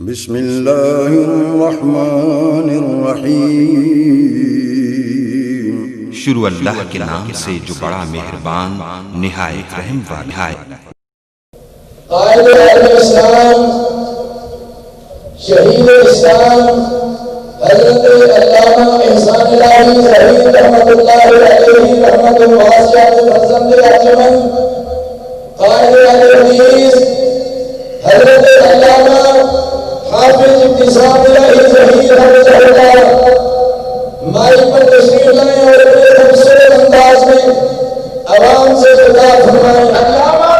بسم اللہ الرحمن الرحیم۔ شروع اللہ کے نام سے جو بڑا مہربان نہایت رحم والا ہے۔ قائد اہل اسلام، شہید اسلام، حضرت علامہ احسان الہی ظہیر رحمۃ اللہ علیہ رحمت واسعہ فرزند انجمن، قائد اہل حدیث حضرت علامہ حافظ ابتسام الہی ظہیر رحمۃ اللہ مائک پر تشریف لائیں اور اپنے خوبصورت انداز میں عوام سے خطاب فرمائیں۔ علامہ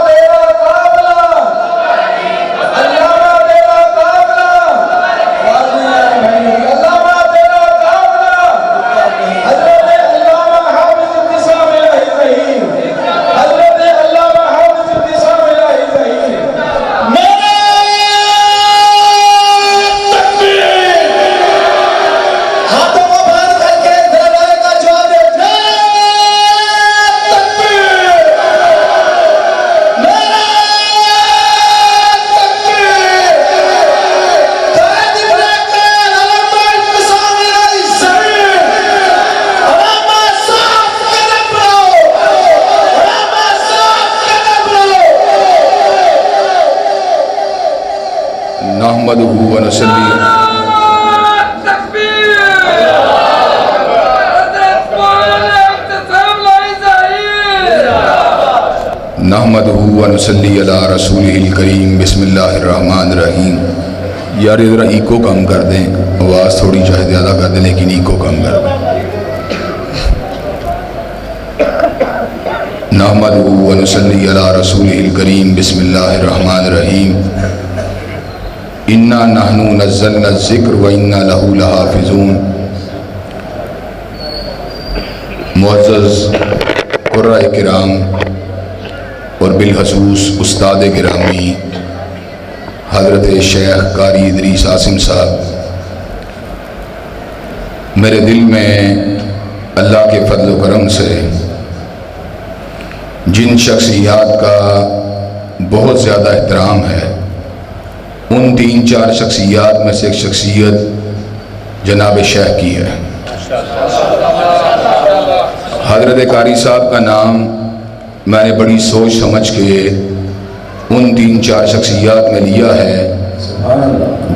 نحمده ونصلي علی رسولہ الکریم۔ بسم اللہ الرحمن الرحیم۔ یار ذرا ایکو کم کر دیں، آواز تھوڑی چاہے زیادہ کر دیں لیکن ایکو کم کر دیں۔ نحمده ونصلي علی رسولہ الکریم۔ بسم اللہ الرحمن الرحیم۔ اِنَّا نَحْنُ نَزَّلْنَا الذِّكْرَ وَإِنَّا لَهُ لَحَافِظُونَ۔ معزز قرۂ کرام اور بالخصوص استاد گرامی حضرت شیخ قاری ادریس عاصم صاحب، میرے دل میں اللہ کے فضل و کرم سے جن شخصیات کا بہت زیادہ احترام ہے، ان 3-4 شخصیات میں سے ایک شخصیت جناب شیخ کی ہے۔ حضرت قاری صاحب کا نام میں نے بڑی سوچ سمجھ کے ان 3-4 شخصیات میں لیا ہے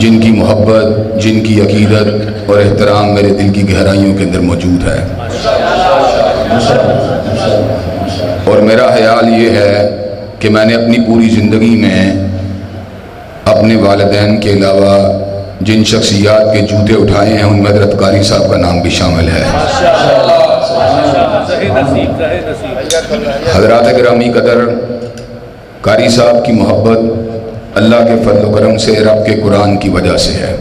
جن کی محبت، جن کی عقیدت اور احترام میرے دل کی گہرائیوں کے اندر موجود ہے۔ اور میرا خیال یہ ہے کہ میں نے اپنی پوری زندگی میں اپنے والدین کے علاوہ جن شخصیات کے جوتے اٹھائے ہیں ان میں حضرت قاری صاحب کا نام بھی شامل ہے۔ حضرات گرامی قدر، قاری صاحب کی محبت اللہ کے فضل و کرم سے، رب کے قرآن کی وجہ سے ہے۔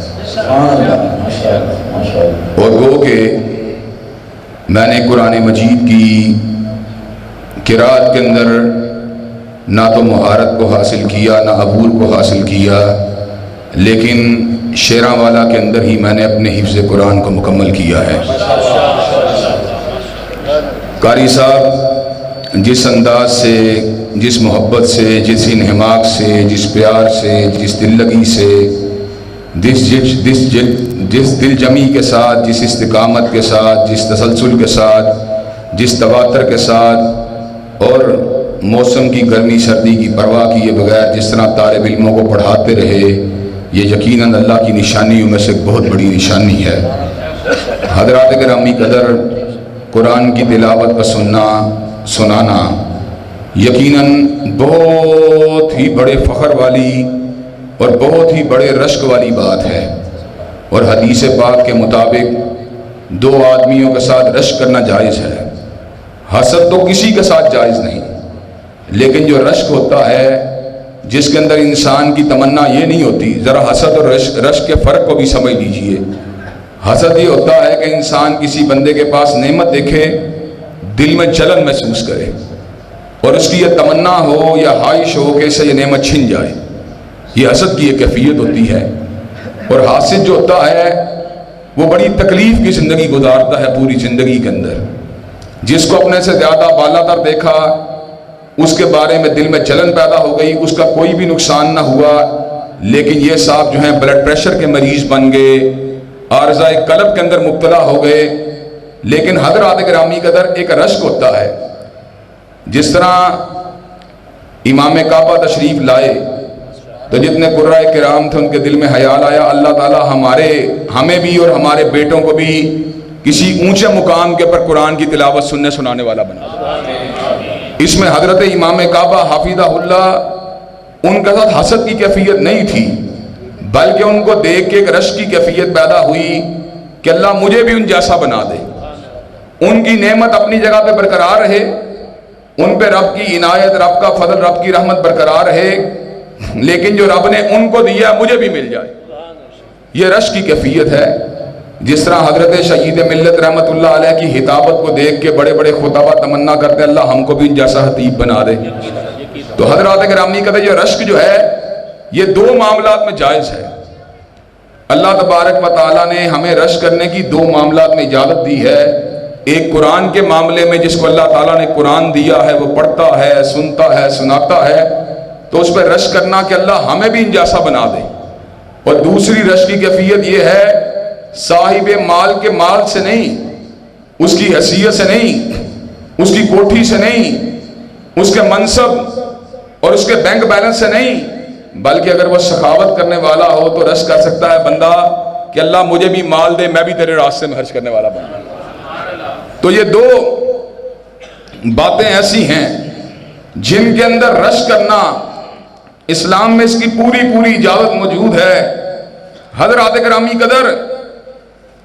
اور وہ کہ میں نے قرآن مجید کی قرأت کے اندر نہ تو مہارت کو حاصل کیا، نہ عبور کو حاصل کیا، لیکن شیراں والا کے اندر ہی میں نے اپنے حفظ قرآن کو مکمل کیا ہے۔ قاری صاحب جس انداز سے، جس محبت سے، جس انہماک سے، جس پیار سے، جس دل لگی سے، جس دل جمی کے ساتھ، جس استقامت کے ساتھ، جس تسلسل کے ساتھ، جس تواتر کے ساتھ اور موسم کی گرمی سردی کی پرواہ کیے بغیر جس طرح طالب علموں کو پڑھاتے رہے، یہ یقیناً اللہ کی نشانیوں میں سے ایک بہت بڑی نشانی ہے۔ حضرات گرامی قدر، قرآن کی تلاوت کا سنانا یقیناً بہت ہی بڑے فخر والی اور بہت ہی بڑے رشک والی بات ہے، اور حدیث پاک کے مطابق 2 آدمیوں کے ساتھ رشک کرنا جائز ہے، حسد تو کسی کے ساتھ جائز نہیں، لیکن جو رشک ہوتا ہے جس کے اندر انسان کی تمنا یہ نہیں ہوتی، ذرا حسد اور رشک کے فرق کو بھی سمجھ لیجئے۔ حسد یہ ہوتا ہے کہ انسان کسی بندے کے پاس نعمت دیکھے، دل میں جلن محسوس کرے اور اس کی یہ تمنا ہو یا خواہش ہو کہ اسے یہ نعمت چھن جائے، یہ حسد کی ایک کیفیت ہوتی ہے۔ اور حاسد جو ہوتا ہے وہ بڑی تکلیف کی زندگی گزارتا ہے پوری زندگی کے اندر، جس کو اپنے سے زیادہ بالا تر دیکھا، اس کے بارے میں دل میں جلن پیدا ہو گئی، اس کا کوئی بھی نقصان نہ ہوا لیکن یہ صاحب جو ہیں بلڈ پریشر کے مریض بن گئے، عارضہ قلب کے اندر مبتلا ہو گئے۔ لیکن حضرات گرامی قدر ایک رشک ہوتا ہے، جس طرح امام کعبہ تشریف لائے تو جتنے قرائے کرام تھے ان کے دل میں خیال آیا اللہ تعالیٰ ہمیں بھی اور ہمارے بیٹوں کو بھی کسی اونچے مقام کے پر قرآن کی تلاوت سننے سنانے والا بنا۔ اس میں حضرت امام کعبہ حافظہ اللہ ان کے ساتھ حسد کی کیفیت نہیں تھی، بلکہ ان کو دیکھ کے ایک رشک کی کیفیت پیدا ہوئی کہ اللہ مجھے بھی ان جیسا بنا دے۔ ان کی نعمت اپنی جگہ پہ برقرار رہے، ان پہ رب کی عنایت، رب کا فضل، رب کی رحمت برقرار رہے، لیکن جو رب نے ان کو دیا مجھے بھی مل جائے۔ یہ رشک کی کیفیت ہے۔ جس طرح حضرت شہید ملت رحمت اللہ علیہ کی خطابت کو دیکھ کے بڑے بڑے خطبہ تمنا کرتے ہیں اللہ ہم کو بھی ان جیسا خطیب بنا دے۔ تو حضرات گرامی کہتے ہیں یہ رشک جو ہے یہ دو معاملات میں جائز ہے۔ اللہ تبارک و تعالیٰ نے ہمیں رشک کرنے کی دو معاملات میں اجازت دی ہے۔ ایک قرآن کے معاملے میں جس کو اللہ تعالیٰ نے قرآن دیا ہے وہ پڑھتا ہے، سنتا ہے، سناتا ہے، تو اس پہ رشک کرنا کہ اللہ ہمیں بھی ان جیسا بنا دے۔ اور دوسری رشک کی کیفیت یہ ہے صاحب مال کے مال سے نہیں، اس کی حیثیت سے نہیں، اس کی کوٹھی سے نہیں، اس کے منصب اور اس کے بینک بیلنس سے نہیں، بلکہ اگر وہ سخاوت کرنے والا ہو تو رشک کر سکتا ہے بندہ کہ اللہ مجھے بھی مال دے، میں بھی تیرے راستے میں خرچ کرنے والا بندہ۔ تو یہ دو باتیں ایسی ہیں جن کے اندر رشک کرنا اسلام میں اس کی پوری اجازت موجود ہے۔ حضرات گرامی قدر،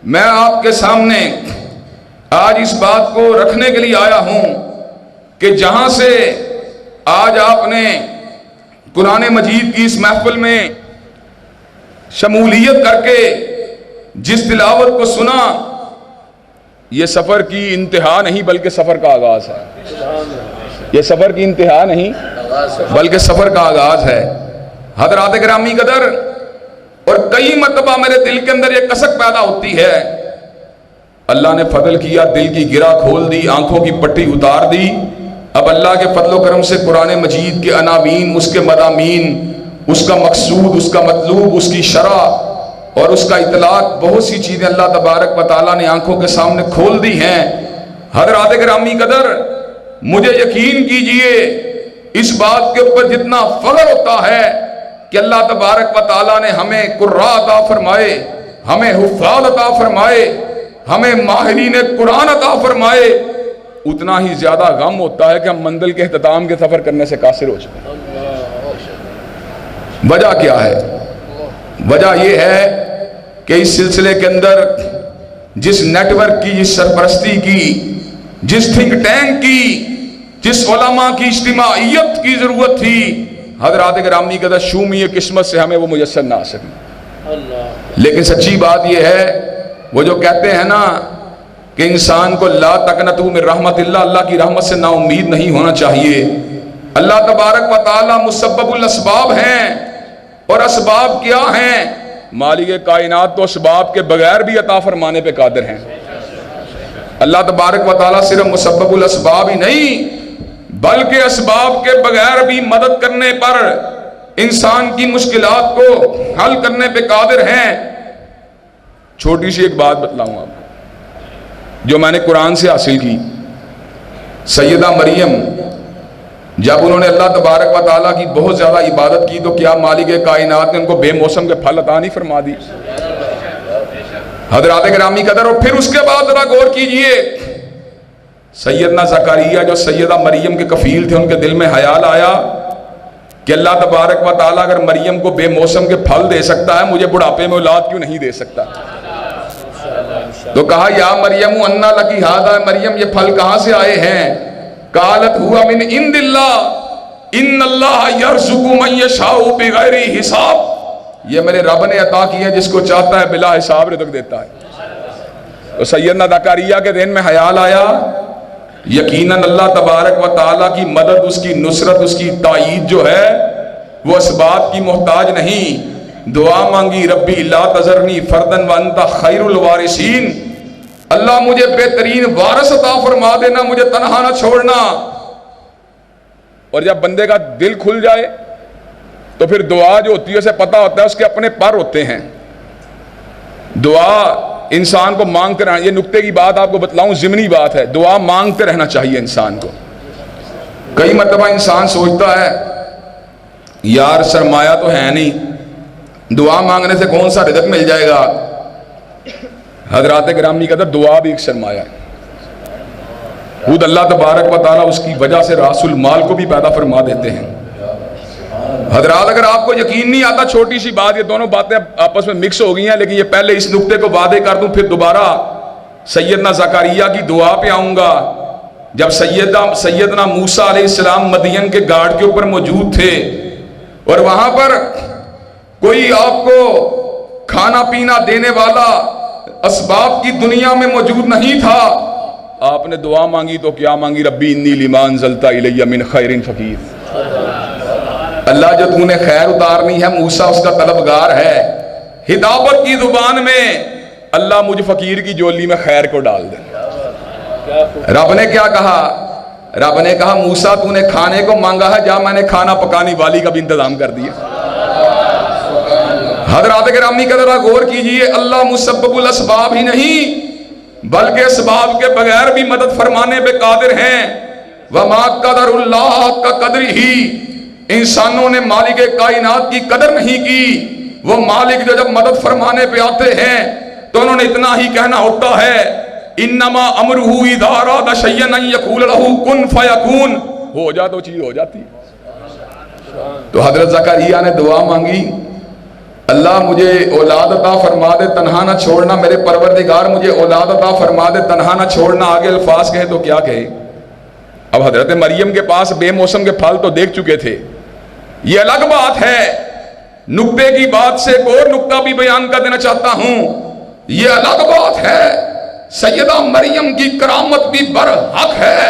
میں آپ کے سامنے آج اس بات کو رکھنے کے لیے آیا ہوں کہ جہاں سے آج آپ نے قرآن مجید کی اس محفل میں شمولیت کر کے جس تلاوت کو سنا، یہ سفر کی انتہا نہیں بلکہ سفر کا آغاز ہے۔ یہ سفر کی انتہا نہیں بلکہ سفر کا آغاز ہے۔ حضرات گرامی قدر، اور کئی مرتبہ میرے دل کے اندر یہ کسک پیدا ہوتی ہے، اللہ نے فضل کیا، دل کی گرہ کھول دی، آنکھوں کی پٹی اتار دی۔ اب اللہ کے فضل و کرم سے قرآن مجید کے عناوین، اس کے مضامین، اس کا مقصود، اس کا مطلوب، اس کی شرح اور اس کا اطلاق، بہت سی چیزیں اللہ تبارک و تعالیٰ نے آنکھوں کے سامنے کھول دی ہیں۔ حضرات گرامی قدر، مجھے یقین کیجئے اس بات کے اوپر جتنا فخر ہوتا ہے کہ اللہ تبارک و تعالیٰ نے ہمیں قراء عطا فرمائے، ہمیں حفاظ عطا فرمائے، ہمیں ماہرین قرآن عطا فرمائے، اتنا ہی زیادہ غم ہوتا ہے کہ ہم منزل کے اختتام کے سفر کرنے سے قاصر ہو چکے ہیں۔ وجہ کیا ہے؟ وجہ یہ ہے کہ اس سلسلے کے اندر جس نیٹ ورک کی، جس سرپرستی کی، جس تھنک ٹینک کی، جس علماء کی اجتماعیت کی ضرورت تھی، حضرات گرامی قدر شومی قسمت سے ہمیں وہ میسر نہ آ سکی۔ لیکن سچی بات یہ ہے، وہ جو کہتے ہیں نا کہ انسان کو لا تقنطوا من رحمت اللہ، اللہ کی رحمت سے نا امید نہیں ہونا چاہیے۔ اللہ تبارک و تعالی مسبب الاسباب ہیں، اور اسباب کیا ہیں؟ مالک کائنات تو اسباب کے بغیر بھی عطا فرمانے پہ قادر ہیں۔ اللہ تبارک و تعالی صرف مسبب الاسباب ہی نہیں بلکہ اسباب کے بغیر بھی مدد کرنے پر، انسان کی مشکلات کو حل کرنے پہ قادر ہیں۔ چھوٹی سی ایک بات بتلاؤں آپ کو جو میں نے قرآن سے حاصل کی۔ سیدہ مریم جب انہوں نے اللہ تبارک و تعالیٰ کی بہت زیادہ عبادت کی تو کیا مالک کائنات نے ان کو بے موسم کے پھل عطا نہیں فرما دی؟ حضرات گرامی قدر، اور پھر اس کے بعد ذرا غور کیجئے، سیدنا زکریا جو سیدہ مریم کے کفیل تھے، ان کے دل میں خیال آیا کہ اللہ تبارک و تعالیٰ اگر مریم کو بے موسم کے پھل دے سکتا ہے، مجھے بڑھاپے میں اولاد کیوں نہیں دے سکتا؟ تو کہا یا مریم انا لکی ھذا، مریم یہ پھل کہاں سے آئے ہیں؟ قالت ہوا من عند اللہ ان اللہ یرزق من یشاء بغیر حساب، یہ میرے رب نے عطا کی ہے، جس کو چاہتا ہے بلا حساب رزق دیتا ہے۔ تو سیدنا زکریا کے ذہن میں خیال آیا یقیناً اللہ تبارک و تعالیٰ کی مدد، اس کی نصرت، اس کی تائید جو ہے وہ اسباب کی محتاج نہیں۔ دعا مانگی ربی لا تذرنی فردن وانت خیر الوارثین، اللہ مجھے بہترین وارث عطا فرما دینا، مجھے تنہا نہ چھوڑنا۔ اور جب بندے کا دل کھل جائے تو پھر دعا جو ہوتی ہے اسے پتہ ہوتا ہے اس کے اپنے پر ہوتے ہیں. دعا انسان کو مانگتے رہنا. یہ نکتے کی بات آپ کو بتلاؤں، ضمنی بات ہے. دعا مانگتے رہنا چاہیے انسان کو. کئی مرتبہ انسان سوچتا ہے یار سرمایہ تو ہے نہیں، دعا مانگنے سے کون سا رزق مل جائے گا. حضرات گرامی قدر دعا بھی ایک سرمایہ ہے. خود اللہ تبارک و تعالیٰ اس کی وجہ سے راس المال کو بھی پیدا فرما دیتے ہیں. حضرات اگر آپ کو یقین نہیں آتا، چھوٹی سی بات، یہ دونوں باتیں آپس میں مکس ہو گئی ہیں، لیکن یہ پہلے اس نقطے کو واضح کر دوں، پھر دوبارہ سیدنا زکریا کی دعا پہ آؤں گا. جب سیدنا موسیٰ علیہ السلام مدین کے گاڑ کے اوپر موجود تھے اور وہاں پر کوئی آپ کو کھانا پینا دینے والا اسباب کی دنیا میں موجود نہیں تھا، آپ نے دعا مانگی تو کیا مانگی؟ ربی انی لما انزلت الی من خیر فقیر. اللہ جو تو نے خیر اتارنی ہے، موسیٰ اس کا طلبگار ہے. ہدایت کی زبان میں اللہ مجھ فقیر کی جولی میں خیر کو ڈال دے. رب نے کیا کہا؟ رب نے کہا موسیٰ تو نے کھانے کو مانگا ہے، جا میں نے کھانا پکانی والی کا بھی انتظام کر دیا. حضرات گرامی کا ذرا غور کیجئے، اللہ مسبب الاسباب ہی نہیں بلکہ اسباب کے بغیر بھی مدد فرمانے پہ قادر ہیں. وما قدر اللہ کا قدر ہی، انسانوں نے مالک کائنات کی قدر نہیں کی. وہ مالک جو جب مدد فرمانے پہ آتے ہیں تو انہوں نے اتنا ہی کہنا ہوتا ہے انما امرہ اذا اراد شیئا ان یقول لہ کن فیکون. ہو جا تو چیز ہو جاتی. تو حضرت زکریا نے دعا مانگی، اللہ مجھے اولاد عطا فرما دے، تنہا نہ چھوڑنا. میرے پروردگار مجھے اولاد عطا فرما دے، تنہا نہ چھوڑنا. آگے الفاظ کہے تو کیا کہے؟ اب حضرت مریم کے پاس بے موسم کے پھل تو دیکھ چکے تھے، یہ الگ بات ہے. نکتے کی بات سے ایک اور نکتہ بھی بیان کر دینا چاہتا ہوں. یہ الگ بات ہے، سیدہ مریم کی کرامت بھی برحق ہے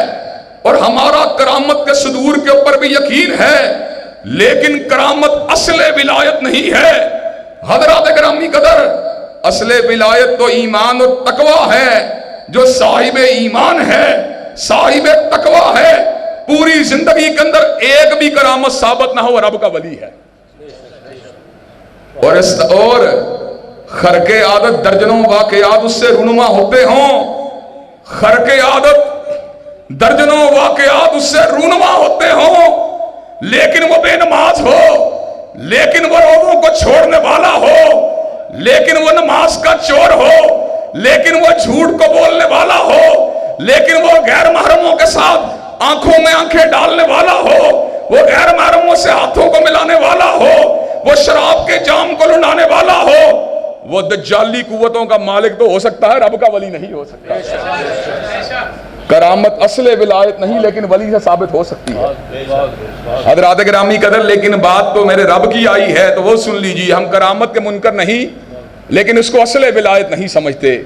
اور ہمارا کرامت کے صدور کے اوپر بھی یقین ہے، لیکن کرامت اصل ولایت نہیں ہے. حضرات گرامی قدر، اصل ولایت تو ایمان اور تقوی ہے. جو صاحب ایمان ہے، صاحب تقوی ہے، پوری زندگی کے اندر ایک بھی کرامت ثابت نہ ہو، رب کا ولی ہے. اور خرق عادت درجنوں واقعات اس سے رونما ہوتے ہوں، خرق عادت درجنوں واقعات اس سے رونما ہوتے ہوں، لیکن وہ بے نماز ہو، لیکن وہ روزوں کو چھوڑنے والا ہو، لیکن وہ نماز کا چور ہو، لیکن وہ جھوٹ کو بولنے والا ہو، لیکن وہ غیر محرموں کے ساتھ آنکھوں میں آنکھیں ڈالنے والا ہو، وہ غیر محرموں سے ہاتھوں کو ملانے والا ہو، وہ شراب کے جام کو لنانے والا ہو. وہ دجالی قوتوں کا مالک تو ہو سکتا ہے، رب کا ولی نہیں ہو سکتا. کرامت اصل ولایت نہیں لیکن ولی سے ثابت ہو سکتی ہے. حضرات گرامی قدر، لیکن بات تو میرے رب کی آئی ہے تو وہ سن لیجیے. ہم کرامت کے منکر نہیں لیکن اس کو اصل ولایت نہیں سمجھتے.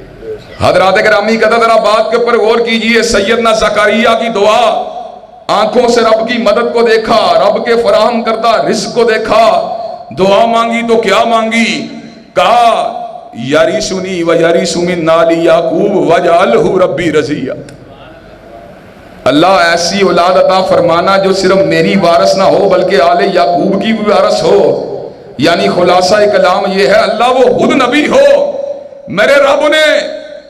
حضرات گرامی قدر، ذرا بات کے اوپر غور کیجیے. سیدنا زکریا کی دعا، آنکھوں سے رب کی مدد کو دیکھا، رب کے فراہم کردہ رزق کو دیکھا. دعا مانگی تو کیا مانگی؟ کہا یریثنی و یریث من آل یعقوب واجعلہ ربی رضیہ. اللہ ایسی اولاد عطا فرمانا جو صرف میری وارث نہ ہو بلکہ آل یعقوب کی بھی وارث ہو. یعنی خلاصہ کلام یہ ہے، اللہ وہ خود نبی ہو. میرے رب نے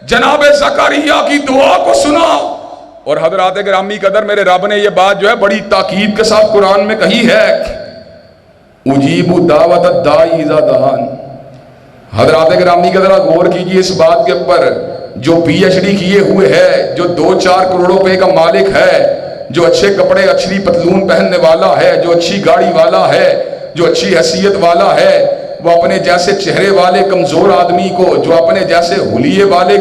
جناب زکریا کی دعا کو سنا. اور حضرات گرامی قدر، میرے رب نے یہ بات جو ہے بڑی تاکید کے ساتھ قرآن میں کہی ہے، اجیب دعوت الداعی اذا دعان. حضرات گرامی قدر غور کیجئے اس بات کے اوپر. جو پی ایچ ڈی کیے ہوئے ہے، جو 2-4 کروڑ روپے کا مالک ہے، جو اچھے کپڑے اچھی پتلون پہننے والا ہے، جو اچھی گاڑی والا ہے، جو اچھی حیثیت والا ہے، وہ اپنے جیسے چہرے والے کمزور آدمی کو، جو اپنے جیسے حلیے والے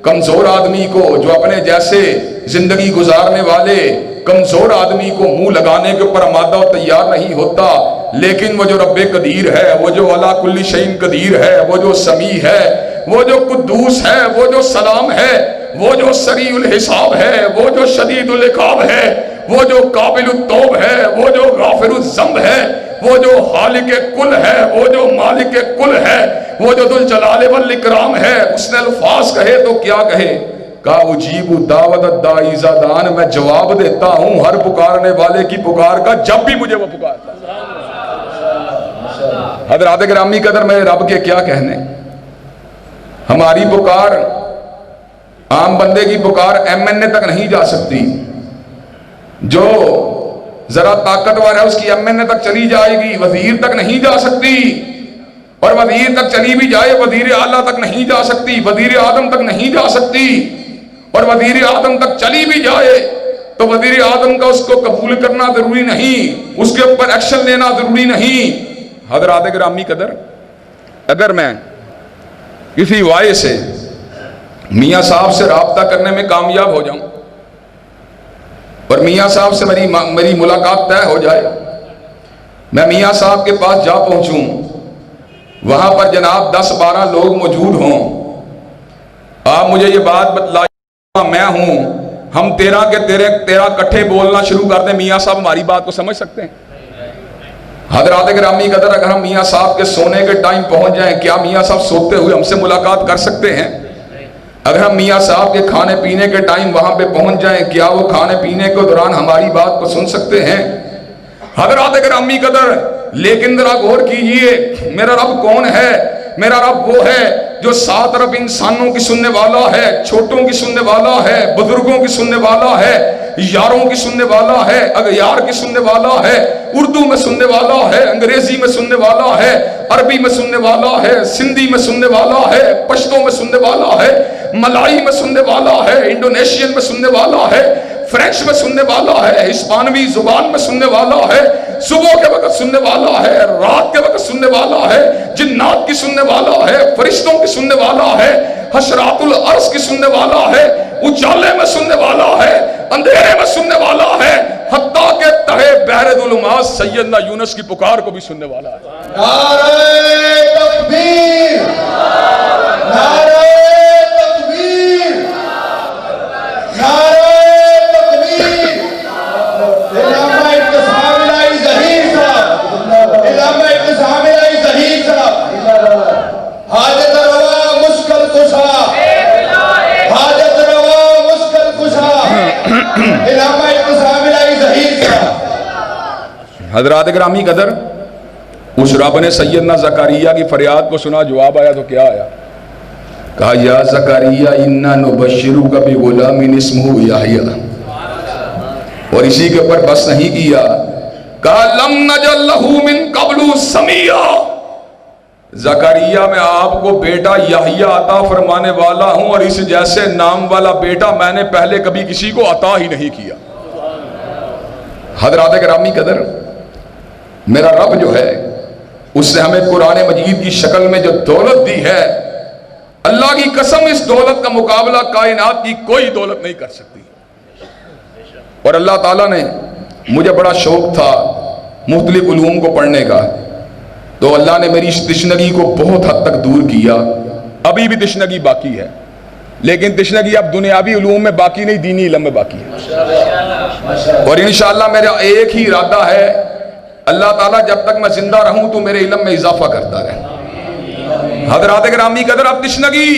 کمزور آدمی کو، جو اپنے جیسے زندگی گزارنے والے کمزور آدمی کو منہ لگانے کے اوپر آمادہ و تیار نہیں ہوتا. لیکن وہ جو رب قدیر ہے، وہ جو علی کل شیء قدیر ہے، وہ جو سمیع ہے، وہ جو قدوس ہے، وہ جو سلام ہے، وہ جو سریع الحساب ہے، وہ جو شدید العقاب ہے، وہ جو قابل التوب ہے، وہ جو غافر الذنب ہے، وہ جو خالق کل ہے، وہ جو مالک کل ہے، وہ جو ذوالجلال والاکرام ہے. اس نے الفاظ کہے تو کیا کہے؟ کہا اجیب دعوت الداعی اذا دعان. میں جواب دیتا ہوں ہر پکارنے والے کی پکار کا جب بھی مجھے وہ پکارتا ہے. حضرات گرامی قدر میرے رب کے کیا کہنے. ہماری پکار عام بندے کی پکار MNA تک نہیں جا سکتی. جو ذرا طاقتور ہے اس کی MNA تک چلی جائے گی, وزیر تک نہیں جا سکتی. اور وزیر تک چلی بھی جائے وزیر اعلیٰ تک نہیں جا سکتی, وزیر اعظم تک نہیں جا سکتی. اور وزیر اعظم تک چلی بھی جائے تو وزیر اعظم کا اس کو قبول کرنا ضروری نہیں, اس کے اوپر ایکشن لینا ضروری نہیں. حضرات گرامی قدر, اگر میں کسی وائے سے میاں صاحب سے رابطہ کرنے میں کامیاب ہو جاؤں اور میاں صاحب سے میری ملاقات طے ہو جائے, میں میاں صاحب کے پاس جا پہنچوں, وہاں پر جناب 10-12 لوگ موجود ہوں, آپ مجھے یہ بات بتلائیں میں ہوں, ہم تیرا کٹھے بولنا شروع کر دیں, میاں صاحب ہماری بات کو سمجھ سکتے ہیں؟ حضرات گرامی قدر, اگر ہم میاں صاحب کے سونے کے ٹائم پہنچ جائیں, کیا میاں صاحب سوتے ہوئے ہم سے ملاقات کر سکتے ہیں؟ اگر ہم میاں صاحب کے کھانے پینے کے ٹائم وہاں پہ پہنچ جائیں, کیا وہ کھانے پینے کے دوران ہماری بات کو سن سکتے ہیں؟ حضرات گرامی قدر, لیکن ذرا غور کیجئے, میرا رب کون ہے؟ میرا رب وہ ہے جو 7 طرف انسانوں کی سننے والا ہے, چھوٹوں کی سننے والا ہے, بزرگوں کی سننے والا ہے, یاروں کی سننے والا ہے, اغیار کی سننے والا ہے, اردو میں سننے والا ہے, انگریزی میں سننے والا ہے, عربی میں سننے والا ہے, سندھی میں سننے والا ہے, پشتو میں سننے والا ہے, ملائی میں سننے والا ہے, انڈونیشین میں سننے والا ہے, فرینچ میں سننے والا ہے, ہسپانوی زبان میں سننے والا ہے, صبح کے وقت سننے والا ہے, رات کے وقت سننے والا ہے, جنات کی سننے والا ہے, فرشتوں کی سننے والا ہے, حشرات الارض کی سننے والا ہے, اجالے میں سننے والا ہے, اندھیرے میں سننے والا ہے, حتیٰ کہ تہے بحر ظلمات سیدنا یونس کی پکار کو بھی سننے والا ہے. نعرہ تکبیر, نعرہ تکبیر, نعرہ تکبیر. علامہ اعتصام الہی ظہیر صاحب, علامہ اعتصام الہی ظہیر صاحب, حاجت روا مشکل کشا, حاجت روا مشکل کشا, علامہ اعتصام الہی ظہیر صاحب. حضرات گرامی قدر, اس رب نے سیدنا زکریا کی فریاد کو سنا, جواب آیا تو کیا آیا؟ کہا یا زکریا انا نبشرک بغلام اسمہ یحییٰ, اور اسی کے اوپر بس نہیں کیا, کہا لم نجعل لہ من قبل سمیہ, زکریا میں آپ کو بیٹا یحییٰ عطا فرمانے والا ہوں, اور اس جیسے نام والا بیٹا میں نے پہلے کبھی کسی کو عطا ہی نہیں کیا. حضرات گرامی قدر, میرا رب جو ہے اس نے ہمیں قرآن مجید کی شکل میں جو دولت دی ہے, اللہ کی قسم اس دولت کا مقابلہ کائنات کی کوئی دولت نہیں کر سکتی. اور اللہ تعالیٰ نے, مجھے بڑا شوق تھا مختلف علوم کو پڑھنے کا, تو اللہ نے میری اس تشنگی کو بہت حد تک دور کیا. ابھی بھی تشنگی باقی ہے, لیکن تشنگی اب دنیاوی علوم میں باقی نہیں, دینی علم میں باقی ہے. اور انشاءاللہ میرا ایک ہی ارادہ ہے, اللہ تعالیٰ جب تک میں زندہ رہوں تو میرے علم میں اضافہ کرتا رہے. حضرات گرامی قدر, اب تشنگی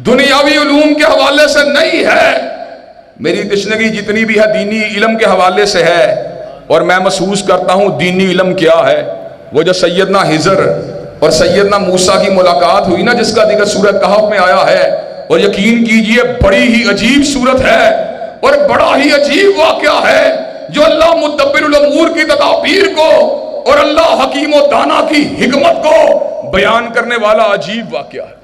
دنیاوی علوم کے حوالے سے نہیں ہے, میری تشنگی جتنی بھی ہے دینی علم کے حوالے سے ہے. اور میں محسوس کرتا ہوں دینی علم کیا ہے. وہ جو سیدنا خضر اور سیدنا موسیٰ کی ملاقات ہوئی نا, جس کا ذکر سورۃ کہف میں آیا ہے, اور یقین کیجئے بڑی ہی عجیب صورت ہے اور بڑا ہی عجیب واقعہ ہے, جو اللہ مدبر الامور کی تدابیر کو اور اللہ حکیم و دانا کی حکمت کو بیان کرنے والا عجیب واقعہ ہے.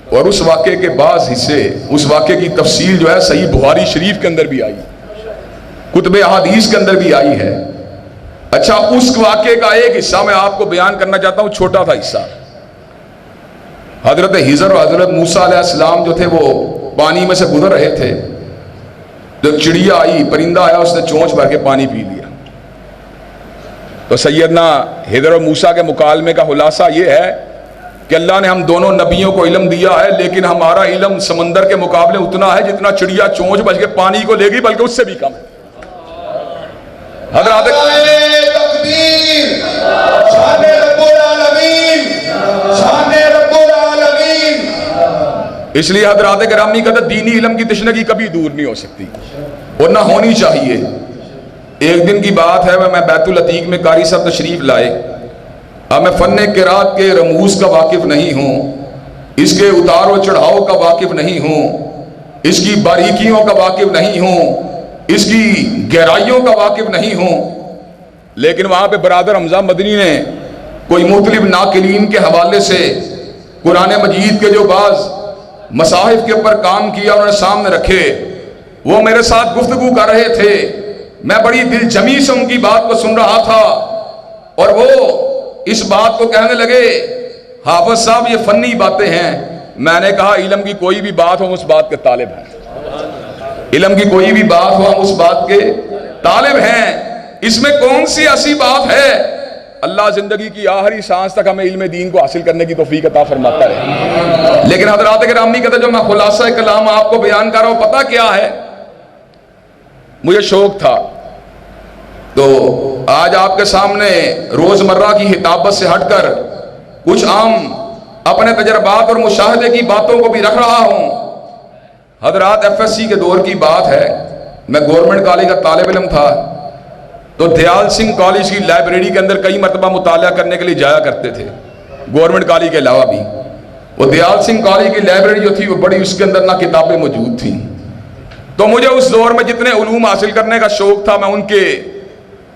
اور اس واقعے کے بعض حصے, اس واقعے کی تفصیل جو ہے صحیح بخاری شریف کے اندر بھی آئی, کتب احادیث کے اندر بھی آئی ہے. اچھا, اس واقعے کا ایک حصہ میں آپ کو بیان کرنا چاہتا ہوں, چھوٹا تھا حصہ. حضرت خضر اور حضرت موسیٰ علیہ السلام جو تھے وہ پانی میں سے گزر رہے تھے, تو چڑیا آئی, پرندہ آیا, اس نے چونچ بھر کے پانی پی لیا. تو سیدنا خضر اور موسیٰ کے مکالمے کا خلاصہ یہ ہے کہ اللہ نے ہم دونوں نبیوں کو علم دیا ہے, لیکن ہمارا علم سمندر کے مقابلے اتنا ہے جتنا چڑیا چونچ بھر کے پانی کو لے گی, بلکہ اس سے بھی کم ہے. حضرات تکبیر, شان رب العالمین, شان رب العالمین. اس لیے حضرات گرامی قدر, دینی علم کی تشنگی کبھی دور نہیں ہو سکتی اور نہ ہونی چاہیے. ایک دن کی بات ہے, میں بیت العتیق میں قاری صاحب تشریف لائے, اب میں فن قرات کے رموز کا واقف نہیں ہوں، اس کے اتار و چڑھاؤ کا واقف نہیں ہوں، اس کی باریکیوں کا واقف نہیں ہوں، اس کی گہرائیوں کا واقف نہیں ہوں، لیکن وہاں پہ برادر حمزہ مدنی نے کوئی مختلف ناقلین کے حوالے سے قرآن مجید کے جو بعض مصاحف کے اوپر کام کیا انہوں نے سامنے رکھے، وہ میرے ساتھ گفتگو کر رہے تھے، میں بڑی دل جمی سے ان کی بات کو سن رہا تھا، اور وہ اس بات کو کہنے لگے حافظ صاحب یہ فنی باتیں ہیں۔ میں نے کہا علم کی کوئی بھی بات ہو ہم اس بات کے طالب ہیں، علم کی کوئی بھی بات ہو ہم اس بات کے طالب ہیں، اس میں کون سی ایسی بات ہے؟ اللہ زندگی کی آخری سانس تک ہمیں علم دین کو حاصل کرنے کی توفیق عطا فرماتا ہے۔ لیکن حضرات گرامی کہتے جو میں خلاصہ کلام آپ کو بیان کر رہا ہوں پتہ کیا ہے؟ مجھے شوق تھا تو آج آپ کے سامنے روزمرہ کی خطابت سے ہٹ کر کچھ عام اپنے تجربات اور مشاہدے کی باتوں کو بھی رکھ رہا ہوں۔ حضرات ایف ایس سی کے دور کی بات ہے، میں گورنمنٹ کالج کا طالب علم تھا، تو دیال سنگھ کالج کی لائبریری کے اندر کئی مرتبہ مطالعہ کرنے کے لیے جایا کرتے تھے، گورنمنٹ کالج کے علاوہ بھی۔ وہ دیال سنگھ کالج کی لائبریری جو تھی وہ بڑی، اس کے اندر نہ کتابیں موجود تھیں، تو مجھے اس دور میں جتنے علوم حاصل کرنے کا شوق تھا میں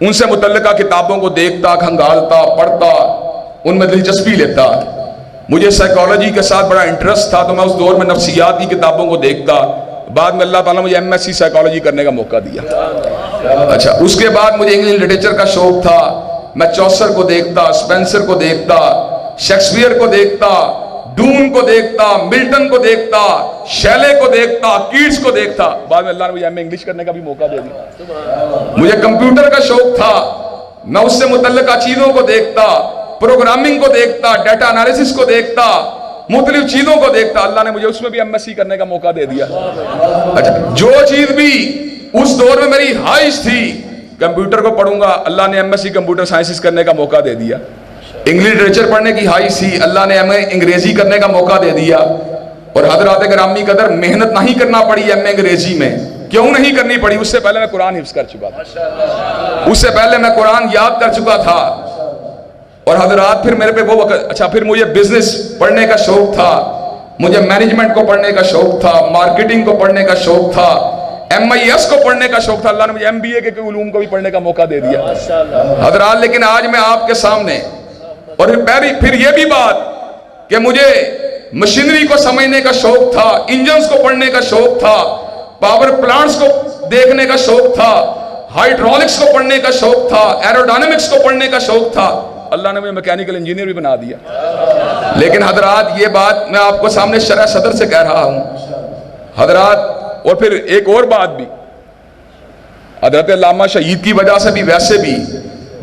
ان سے متعلقہ کتابوں کو دیکھتا، کھنگالتا، پڑھتا، ان میں دلچسپی لیتا۔ مجھے سائیکالوجی کے ساتھ بڑا انٹرسٹ تھا تو میں اس دور میں نفسیات کی کتابوں کو دیکھتا، بعد میں اللہ تعالیٰ مجھے ایم ایس سی سائیکالوجی کرنے کا موقع دیا۔ اچھا، اس کے بعد مجھے انگلش لٹریچر کا شوق تھا، میں چوسر کو دیکھتا، اسپینسر کو دیکھتا، شیکسپیئر کو دیکھتا، ڈون کو دیکھتا، ملٹن کو دیکھتا، شیلے کو دیکھتا، کیٹس کو دیکھتا، بعد میں اللہ نے مجھے ایم اے انگلش کرنے کا بھی موقع دے دیا۔ مجھے کمپیوٹر کا شوق تھا، میں اس سے متعلقہ چیزوں کو دیکھتا، پروگرامنگ کو دیکھتا، ڈیٹا انالیسس کو دیکھتا، مختلف چیزوں کو دیکھتا، اللہ نے مجھے اس میں بھی ایم ایس سی کرنے کا موقع دے دیا۔ اچھا، جو چیز بھی اس دور میں میری خواہش تھی، کمپیوٹر کو پڑھوں گا، اللہ نے M S C computer sciences کرنے کا موقع دے دیا۔ انگلش لٹریچر پڑھنے کی خواہش تھی، اللہ نے ایم اے انگریزی کرنے کا موقع دے دیا۔ اور حضرات گرامی قدر محنت نہیں کرنا پڑی ایم اے انگریزی میں، کیوں نہیں کرنی پڑی؟ اس سے پہلے میں قرآن حفظ کر چکا تھا، اس سے پہلے میں قرآن یاد کر چکا تھا۔ اور حضرات پھر میرے پہ وہ وقت، اچھا پھر مجھے بزنس پڑھنے کا شوق تھا، مجھے مینجمنٹ کو پڑھنے کا شوق تھا، مارکیٹنگ کو پڑھنے کا شوق تھا، ایم آئی ایس کو پڑھنے کا شوق تھا، اللہ نے مجھے ایم بی اے کے علوم کو بھی پڑھنے کا موقع دے دیا حضرات۔ لیکن آج میں آپ کے سامنے، اور پھر یہ بھی بات کہ مجھے مشینری کو سمجھنے کا شوق تھا، انجنز کو پڑھنے کا شوق تھا، پاور پلانٹس کو دیکھنے کا شوق تھا، ہائیڈرولکس کو پڑھنے کا شوق تھا، ایروڈائنمکس کو پڑھنے کا شوق تھا، اللہ نے مجھے میکینیکل انجینئر بھی بنا دیا۔ لیکن حضرات یہ بات میں آپ کو سامنے شرح صدر سے کہہ رہا ہوں حضرات۔ اور پھر ایک اور بات بھی، حضرت علامہ شہید کی وجہ سے بھی ویسے بھی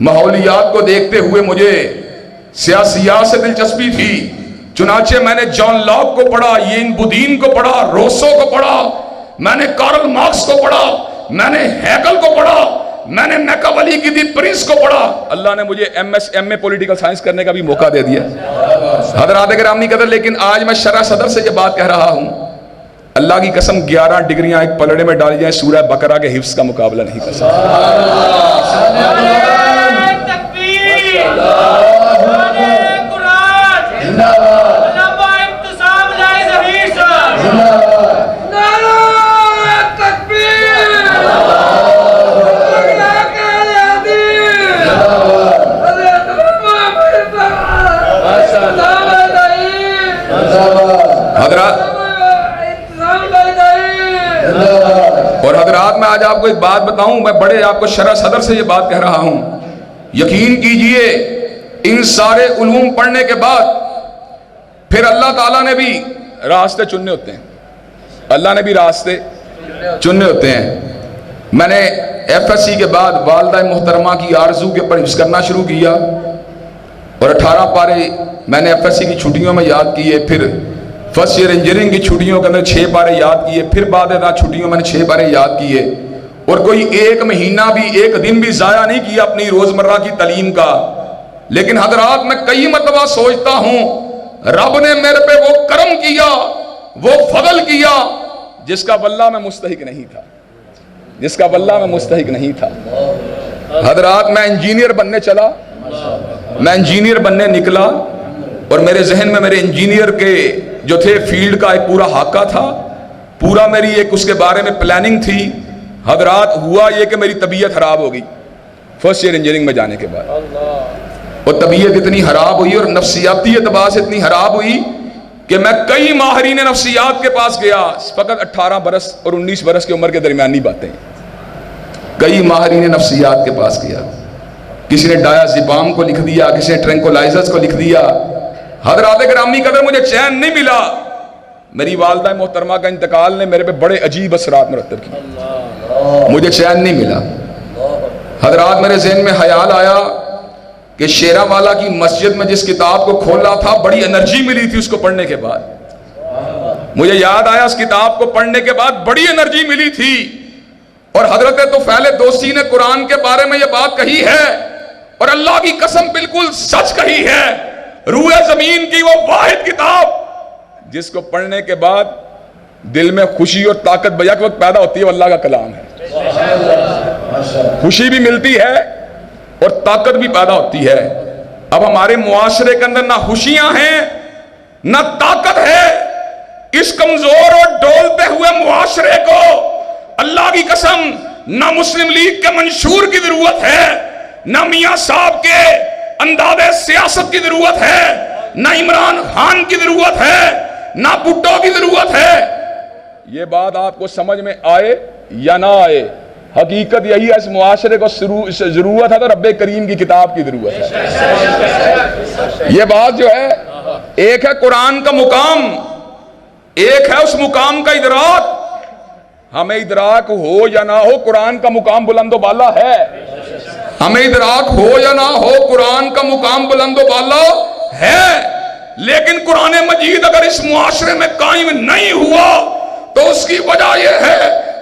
ماحولیات کو دیکھتے ہوئے مجھے سیاسیات سے دلچسپی تھی، چنانچہ میں نے جان لاک کو پڑھا، یین بودین کو پڑھا، روسو کو پڑھا، میں نے کارل مارکس کو پڑھا، میں نے ہیگل کو پڑھا، میں نے میکاولی کی دی پرنس کو پڑھا۔ اللہ نے مجھے ایم اے پولیٹیکل سائنس کرنے کا بھی موقع دے دیا حضرات گرامی قدر۔ لیکن آج میں شرح صدر سے یہ بات کہہ رہا ہوں، اللہ کی قسم 11 ڈگریاں ایک پلڑے میں ڈالی جائیں، سورہ بقرہ کے حفظ کا مقابلہ نہیں کر سکتا۔ اور حضرات میں آج آپ کو ایک بات بتاؤں، میں بڑے آپ کو شرح صدر سے یہ بات کہہ رہا ہوں، یقین کیجئے ان سارے علوم پڑھنے کے بعد پھر اللہ تعالیٰ نے بھی راستے چننے ہوتے ہیں، اللہ نے بھی راستے چننے ہوتے ہیں۔ میں نے ایف ایس سی کے بعد والدہ محترمہ کی آرزو کے اوپر حفظ کرنا شروع کیا، اور 18 پارے میں نے ایف ایس سی کی چھٹیوں میں یاد کیے، پھر فرسٹ ایئر انجینئرنگ کی چھٹیوں کے اندر 6 پارے یاد کیے، پھر بعد چھٹیوں میں نے 6 پارے یاد کیے، اور کوئی ایک مہینہ بھی ایک دن بھی ضائع نہیں کیا اپنی روزمرہ کی تعلیم کا۔ لیکن حضرات میں کئی مرتبہ سوچتا ہوں رب نے میرے پہ وہ کرم کیا، وہ فضل کیا جس کا واللہ میں مستحق نہیں تھا، جس کا واللہ میں مستحق نہیں تھا۔ حضرات میں انجینئر بننے چلا، میں انجینئر بننے نکلا اور میرے ذہن میں میرے انجینئر کے جو تھے فیلڈ کا ایک پورا خاکہ تھا، پورا میری ایک اس کے بارے میں پلاننگ تھی. حضرات ہوا یہ کہ میری طبیعت خراب ہو گئی فرسٹ ایئر انجینئرنگ میں جانے کے بعد، اور طبیعت اتنی خراب ہوئی اور نفسیاتی اعتبار سے اتنی خراب ہوئی کہ میں کئی ماہرین نفسیات کے پاس گیا. فقط 18 برس اور 19 برس کی عمر کے درمیانی باتیں. کئی ماہرین نفسیات کے پاس گیا، کسی نے ڈایازیپام کو لکھ دیا، کسی نے ٹرینکولائزرز کو لکھ دیا. حضرات گرامی قدر مجھے چین نہیں ملا. میری والدہ محترمہ کا انتقال نے میرے پہ بڑے عجیب اثرات مرتب کیے، مجھے چین نہیں ملا. حضرات میرے ذہن میں خیال آیا کہ شیرا والا کی مسجد میں جس کتاب کو کھولا تھا بڑی انرجی ملی تھی اس کو پڑھنے کے بعد. مجھے یاد آیا اس کتاب کو پڑھنے کے بعد بڑی انرجی ملی تھی. اور حضرت طفیل دوسی نے قرآن کے بارے میں یہ بات کہی ہے اور اللہ کی قسم بالکل سچ کہی ہے. روح زمین کی وہ واحد کتاب جس کو پڑھنے کے بعد دل میں خوشی اور طاقت بیک وقت پیدا ہوتی ہے وہ اللہ کا کلام ہے. خوشی بھی ملتی ہے اور طاقت بھی پیدا ہوتی ہے. اب ہمارے معاشرے کے اندر نہ خوشیاں ہیں نہ طاقت ہے. اس کمزور اور ڈولتے ہوئے معاشرے کو اللہ کی قسم نہ مسلم لیگ کے منشور کی ضرورت ہے، نہ میاں صاحب کے انداز سیاست کی ضرورت ہے، نہ عمران خان کی ضرورت ہے، نہ بھٹو کی ضرورت ہے. یہ بات آپ کو سمجھ میں آئے یا نہ آئے، حقیقت یہی ہے اس معاشرے کو ضرورت ہے تو رب کریم کی کتاب کی ضرورت ہے. یہ بات جو ہے، ایک ہے قرآن کا مقام، ایک ہے اس مقام کا ادراک. ہمیں ادراک ہو یا نہ ہو قرآن کا مقام بلند و بالا ہے. ہمیں ادراک ہو یا نہ ہو قرآن کا مقام بلند و بالا ہے. لیکن قرآن مجید اگر اس معاشرے میں قائم نہیں ہوا تو اس کی وجہ یہ ہے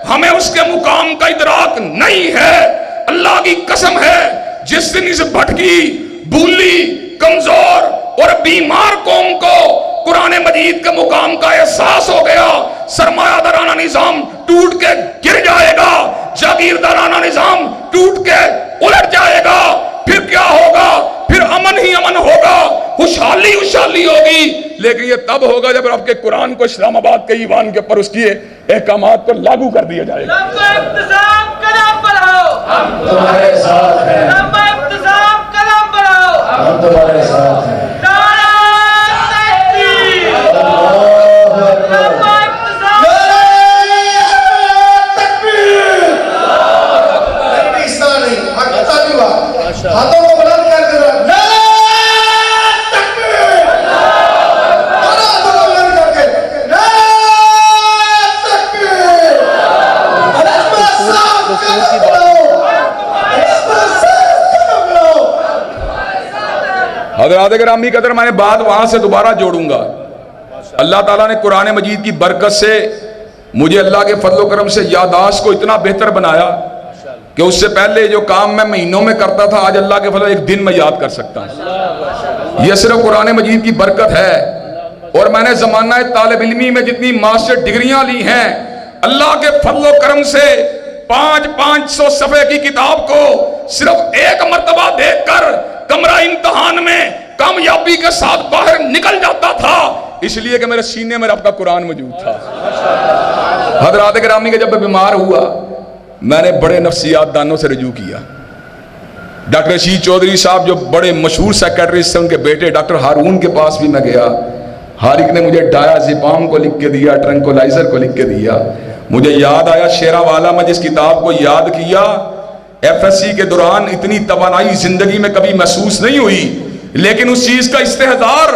ہمیں اس کے مقام کا ادراک نہیں ہے. اللہ کی قسم ہے جس دن اس بھٹکی، بھولی، کمزور اور بیمار قوم کو قرآن مجید کے مقام کا احساس ہو گیا، سرمایہ دارانہ نظام ٹوٹ کے گر جائے گا، جاگیردارانہ نظام ٹوٹ کے الٹ جائے گا. پھر کیا ہوگا؟ پھر امن ہی امن ہوگا، خوشحالی خوشحالی ہوگی. لیکن یہ تب ہوگا جب آپ کے قرآن کو اسلام آباد کے ایوان کے اوپر اس کی احکامات کو لاگو کر دیا جائے گا. احتساب قدم بڑھاؤ، ہم تمہارے ساتھ ہیں. احتساب قدم بڑھاؤ، ہم تمہارے ساتھ ہیں. ہاتھوں کو بلند کر کے حضرات گرامی قدر میں نے بات وہاں سے دوبارہ جوڑوں گا. اللہ تعالیٰ نے قرآن مجید کی برکت سے مجھے اللہ کے فضل و کرم سے یادداشت کو اتنا بہتر بنایا کہ اس سے پہلے جو کام میں مہینوں میں کرتا تھا آج اللہ کے فضل ایک دن میں یاد کر سکتا ہوں. یہ صرف قرآن مجید کی برکت ہے. اور میں نے زمانہ طالب علمی میں جتنی ماسٹر ڈگریاں لی ہیں اللہ کے فضل و کرم سے 500 صفحے کی کتاب کو صرف ایک مرتبہ دیکھ کر کمرہ امتحان میں کامیابی کے ساتھ باہر نکل جاتا تھا، اس لیے کہ میرے سینے میں رب کا قرآن موجود تھا. حضرات گرامی کے جب میں بیمار ہوا میں نے بڑے نفسیات دانوں سے رجوع کیا. ڈاکٹر رشید چودھری صاحب جو بڑے مشہور سیکریٹریسٹ ہیں ان کے بیٹے ڈاکٹر ہارون کے پاس بھی میں گیا. ہر ایک نے مجھے ڈایازیپام کو لکھ کے دیا، ٹرنکولائزر کو لکھ کے دیا. مجھے یاد آیا شیرا والا میں جس کتاب کو یاد کیا ایف ایس سی کے دوران اتنی توانائی زندگی میں کبھی محسوس نہیں ہوئی، لیکن اس چیز کا استحضار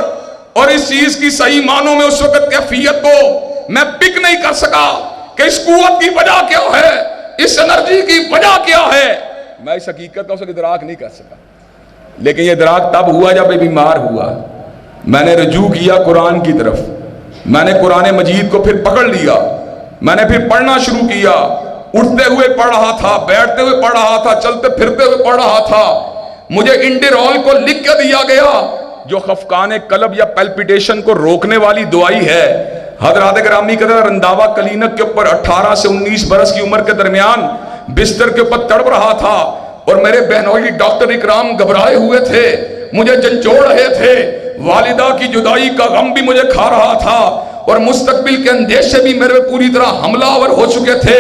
اور اس چیز کی صحیح معنوں میں اس وقت کیفیت کو میں پک نہیں کر سکا کہ اس قوت کی وجہ کیا ہے، اس انرجی کی وجہ کیا ہے. میں اس حقیقت کا اس وقت ادراک نہیں کر سکا، لیکن یہ ادراک تب ہوا جب میں بیمار ہوا. میں نے رجوع کیا قرآن کی طرف، میں نے قرآن مجید کو پھر پکڑ لیا، میں نے پھر پڑھنا شروع کیا. اٹھتے ہوئے پڑھ رہا تھا، بیٹھتے ہوئے پڑھ رہا تھا، چلتے پھرتے ہوئے پڑھ رہا تھا. مجھے انڈیرول کو لکھ کے دیا گیا جو خفقان قلب یا پیلپیٹیشن کو روکنے والی دوائی ہے. حضرات گرامی قدر رنداوا کلینک کے اوپر 18 سے 19 برس کی عمر کے درمیان بستر کے اوپر تڑپ رہا تھا اور میرے بہنوئی ڈاکٹر اکرام گھبرائے ہوئے تھے. مجھے جھنجھوڑ رہے تھے، والدہ کی جدائی کا غم بھی مجھے کھا رہا تھا، اور مستقبل کے اندیشے بھی میرے پوری طرح حملہ آور ہو چکے تھے۔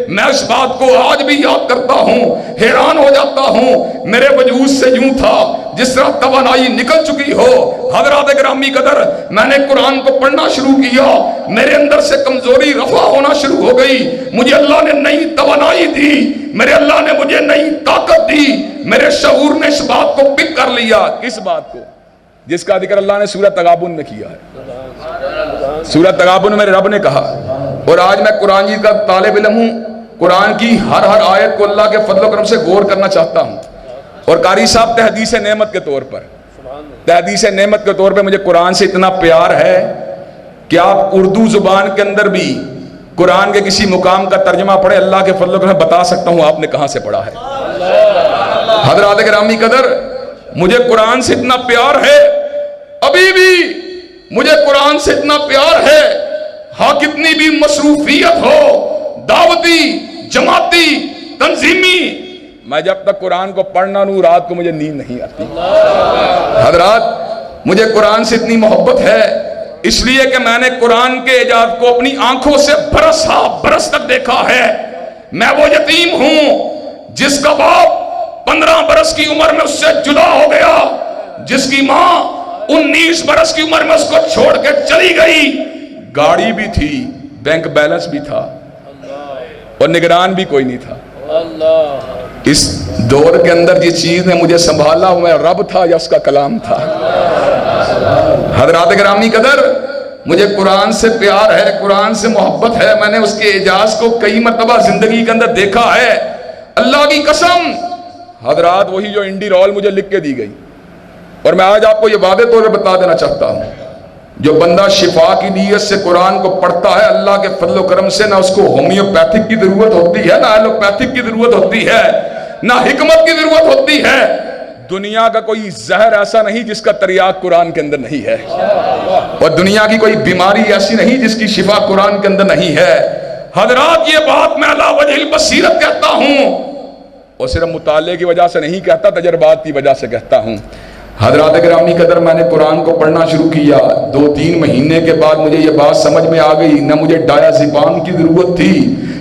میں اس بات کو آج بھی یاد کرتا ہوں، حیران ہو جاتا ہوں، میرے وجود سے یوں تھا جس طرح توانائی نکل چکی ہو۔ حضرات گرامی قدر، میں نے قرآن کو پڑھنا شروع کیا، میرے اندر سے کمزوری رفع ہونا شروع ہو گئی، مجھے اللہ نے نئی توانائی دی، میرے اللہ نے مجھے نئی طاقت دی، میرے شعور نے اس بات کو پک کر لیا۔ کس بات کو؟ جس کا ذکر اللہ نے سورہ تغابن میں کیا ہے۔ سورہ تغابن میں رب نے کہا، اور آج میں قرآن جی کا طالب علم ہوں، قرآن کی ہر آیت کو اللہ کے فضل و کرم سے غور کرنا چاہتا ہوں، اور قاری صاحب تحدیث نعمت کے طور پر، تحدیث نعمت کے طور پہ مجھے قرآن سے اتنا پیار ہے کہ آپ اردو زبان کے اندر بھی قرآن کے کسی مقام کا ترجمہ پڑھے، اللہ کے فضل و کرم سے بتا سکتا ہوں آپ نے کہاں سے پڑھا ہے۔ حضرات گرامی قدر، مجھے قرآن سے اتنا پیار ہے، ابھی بھی مجھے قرآن سے اتنا پیار ہے، ہاں کتنی بھی مصروفیت ہو، دعوتی، جماعتی، تنظیمی، میں جب تک قرآن کو پڑھنا نوں رات کو مجھے نیند نہیں آتی۔ حضرات، مجھے قرآن سے اتنی محبت ہے اس لیے کہ میں نے قرآن کے اعجاز کو اپنی آنکھوں سے برس ہا برس تک دیکھا ہے۔ میں وہ یتیم ہوں جس کا باپ 15 برس کی عمر میں اس سے جدا ہو گیا، جس کی ماں 19 برس کی عمر میں اس کو چھوڑ کے چلی گئی، گاڑی بھی تھی، بینک بیلنس بھی تھا، اور نگران بھی کوئی نہیں تھا۔ اس دور کے اندر جس چیز نے مجھے سنبھالا وہ میں رب تھا یا اس کا کلام تھا۔ حضرات گرامی قدر، مجھے قرآن سے پیار ہے، قرآن سے محبت ہے، میں نے اس کے اعجاز کو کئی مرتبہ زندگی کے اندر دیکھا ہے۔ اللہ کی قسم، حضرات وہی جو انڈی رول مجھے لکھ کے دی گئی، اور میں آج آپ کو یہ واضح طور پہ بتا دینا چاہتا ہوں، جو بندہ شفا کی نیت سے قرآن کو پڑھتا ہے، اللہ کے فضل و کرم سے نہ اس کو ہومیوپیتھک کی ضرورت ہوتی ہے، نہ ایلوپیتھک کی ضرورت ہوتی ہے، نہ حکمت کی ضرورت ہوتی ہے۔ دنیا کا کوئی زہر ایسا نہیں جس کا تریاق قرآن کے اندر نہیں ہے، اور دنیا کی کوئی بیماری ایسی نہیں جس کی شفا قرآن کے اندر نہیں ہے۔ حضرات، یہ بات میں علی وجہ البصیرت کہتا ہوں، اور صرف مطالعے کی وجہ سے نہیں کہتا، تجربات کی وجہ سے کہتا ہوں۔ حضرات گرامی قدر، میں نے قرآن کو پڑھنا شروع کیا، 2-3 مہینے کے بعد مجھے یہ بات سمجھ میں آ گئی، نہ مجھے ڈایازیپام کی ضرورت تھی،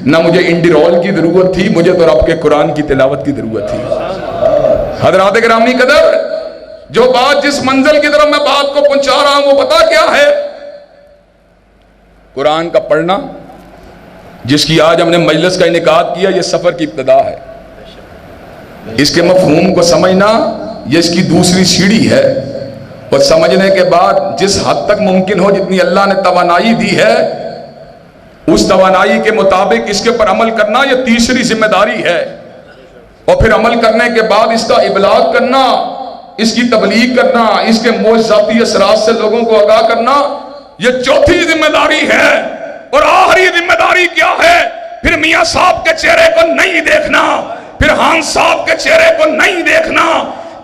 نہ مجھے انڈیرول کی ضرورت تھی، مجھے تو رب کے قرآن کی تلاوت کی ضرورت تھی۔ حضرات گرامی قدر، جو بات جس منزل کی طرف میں بات کو پہنچا رہا ہوں وہ پتا کیا ہے؟ قرآن کا پڑھنا، جس کی آج ہم نے مجلس کا انعقاد کیا، یہ سفر کی ابتدا ہے۔ اس کے مفہوم کو سمجھنا یہ اس کی دوسری سیڑھی ہے، اور سمجھنے کے بعد جس حد تک ممکن ہو، جتنی اللہ نے توانائی دی ہے، اس توانائی کے مطابق اس کے پر عمل کرنا یہ تیسری ذمہ داری ہے، اور پھر عمل کرنے کے بعد اس کا ابلاغ کرنا، اس کی تبلیغ کرنا، اس کے معجزاتی اثرات سے لوگوں کو آگاہ کرنا، یہ چوتھی ذمہ داری ہے۔ اور آخری ذمہ داری کیا ہے؟ پھر میاں صاحب کے چہرے کو نہیں دیکھنا، پھر ہان صاحب کے چہرے کو نہیں دیکھنا،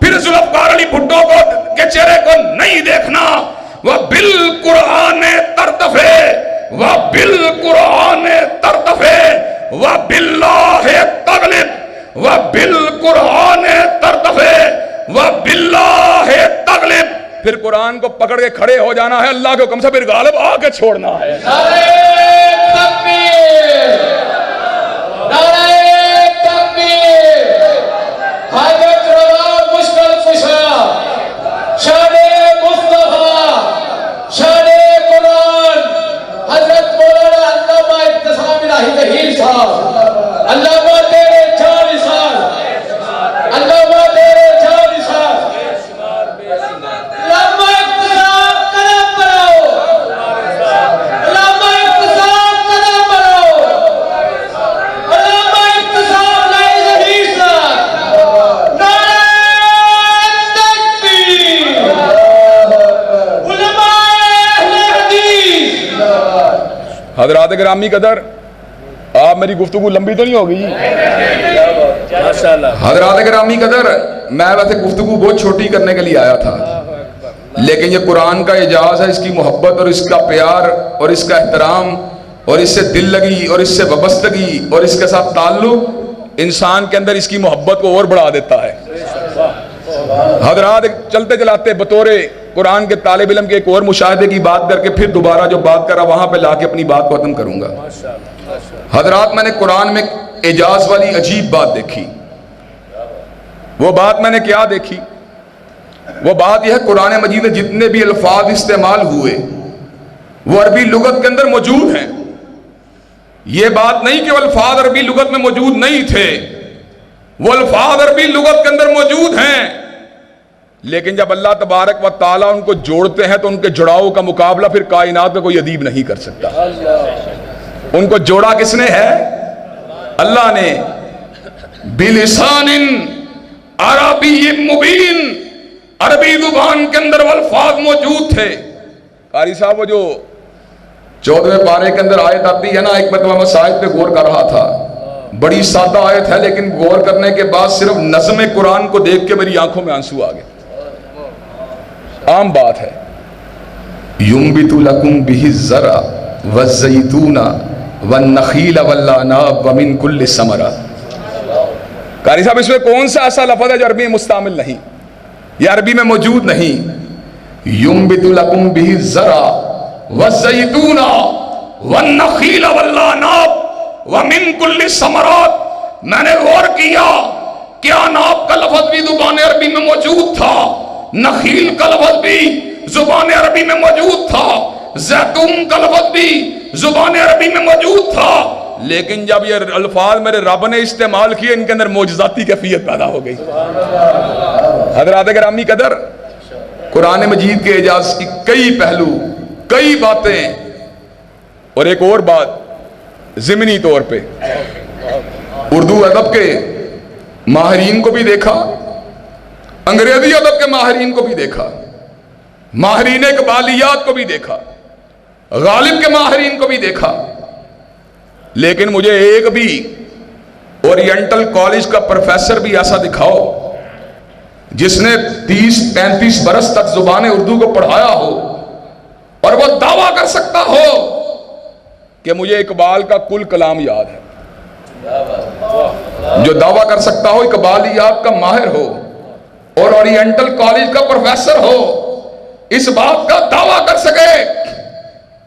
پھر ذوالفقار علی بھٹو کے چہرے کو نہیں دیکھنا۔ وَبِالْقُرْآنِ تَرْتَفِعْ وَبِالْقُرْآنِ تَرْتَفِعْ وَبِاللَّهِ تَغْلِبْ وَبِالْقُرْآنِ تَرْتَفِعْ وَبِاللَّهِ تَغْلِبْ۔ پھر قرآن کو پکڑ کے کھڑے ہو جانا ہے، اللہ کے حکم سے پھر غالب آ کے چھوڑنا ہے۔ نعرہ تکبیر، نعرہ تکبیر، حاجت روا مشکل کشا، شان مصطفیٰ، شان قرآن، حضرت مولانا علامہ ابتسام الہی ظہیر صاحب، علامہ تیرے چار سال، علامہ تیرے چار سال، علامہ ابتسام قدم بڑھاؤ، علامہ ابتسام قدم بڑھاؤ، علامہ ابتسام الہی ظہیر صاحب، نعرہ تکبیر، علماء اہل حدیث۔ حضرات گرامی قدر، آپ میری گفتگو لمبی تو نہیں ہوگی؟ حضرات گرامی قدر، میں ویسے گفتگو بہت چھوٹی کرنے کے لیے آیا تھا، لیکن یہ قرآن کا اعجاز ہے، اس کی محبت اور اس کا پیار اور اس کا احترام اور اس سے دل لگی اور اس سے وابستگی اور اس کے ساتھ تعلق انسان کے اندر اس کی محبت کو اور بڑھا دیتا ہے۔ حضرات چلتے چلاتے بطور قرآن کے طالب علم کے ایک اور مشاہدے کی بات کر کے پھر دوبارہ جو بات کرا وہاں پہ لا کے اپنی بات کو ختم کروں گا. حضرات میں نے قرآن میں اعجاز والی عجیب بات دیکھی. وہ بات میں نے کیا دیکھی؟ وہ بات یہ ہے قرآن مجید میں جتنے بھی الفاظ استعمال ہوئے وہ عربی لغت کے اندر موجود ہیں. یہ بات نہیں کہ وہ الفاظ عربی لغت میں موجود نہیں تھے، وہ الفاظ عربی لغت کے اندر موجود ہیں، لیکن جب اللہ تبارک و تعالیٰ ان کو جوڑتے ہیں تو ان کے جڑاؤ کا مقابلہ پھر کائنات میں کوئی ادیب نہیں کر سکتا. ان کو جوڑا کس نے ہے؟ اللہ نے. بلسان عربی مبین، عربی زبان کے اندر وہ الفاظ موجود تھے. قاری صاحب وہ جو 14ویں پارے کے اندر آیت آتی ہے نا، ایک مرتبہ میں سائد پہ غور کر رہا تھا، بڑی سادہ آیت ہے لیکن غور کرنے کے بعد صرف نظم قرآن کو دیکھ کے میری آنکھوں میں آنسو آ گئے. عام بات ہے. ينبت لكم به الزرع والزيتون والنخيل والعناب ومن كل الثمرات. قاری صاحب اس میں کون سا ایسا لفظ ہے جو عربی میں مستعمل نہیں، یہ عربی میں موجود نہیں؟ ينبت لكم به الزرع والزيتون والنخيل والعناب ومن كل الثمرات. میں نے غور کیا کہ عناب کا لفظ بھی زبان عربی میں موجود تھا، نخیل کا لفظ بھی زبان عربی میں موجود تھا، زیتون کا لفظ بھی زبان عربی میں موجود تھا، لیکن جب یہ الفاظ میرے رب نے استعمال کیے ان کے اندر معجزاتی کیفیت پیدا ہو گئی. حضرات گرامی قدر، قرآن مجید کے اعجاز کی کئی پہلو، کئی باتیں. اور ایک اور بات ضمنی طور پہ اردو ادب کے ماہرین کو بھی دیکھا، انگریزی ادب کے ماہرین کو بھی دیکھا، ماہرین اقبالیات کو بھی دیکھا، غالب کے ماہرین کو بھی دیکھا، لیکن مجھے ایک بھی اورینٹل کالج کا پروفیسر بھی ایسا دکھاؤ جس نے 30-35 برس تک زبان اردو کو پڑھایا ہو اور وہ دعویٰ کر سکتا ہو کہ مجھے اقبال کا کل کلام یاد ہے. جو دعویٰ کر سکتا ہو، اقبالیات کا ماہر ہو اور اورینٹل کالج کا پروفیسر ہو، اس بات کا دعویٰ کر سکے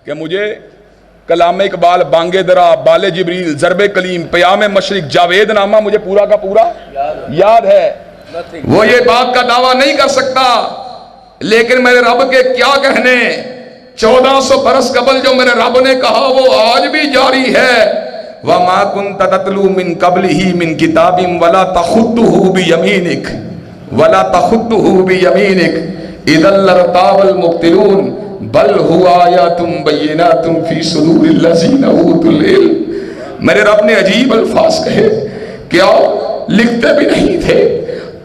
کہ مجھے کلام اقبال، بانگ درا، بال جبریل، ضرب کلیم، پیام مشرق، جاوید نامہ مجھے پورا کا پورا یاد ہے. وہ یہ بات کا دعویٰ نہیں کر سکتا، لیکن میرے رب کے کیا کہنے، 1400 برس قبل جو میرے رب نے کہا وہ آج بھی جاری ہے. وَمَا كُنْتَ تَتْلُو مِنْ قَبْلِهِ مِنْ كِتَابٍ وَلَا تَخُطُّهُ بِيَمِينِكَ وَلَا تَخُطُّهُ بِيَمِينِكَ إِذًا لَارْتَابَ الْمُبْطِلُونَ بَلْ هُوَ آيَاتٌ بَيِّنَاتٌ فِي صُدُورِ الَّذِينَ أُوتُوا الْعِلْمَ. میرے رب نے عجیب الفاظ کہے کہ آپ لکھتے بھی نہیں تھے،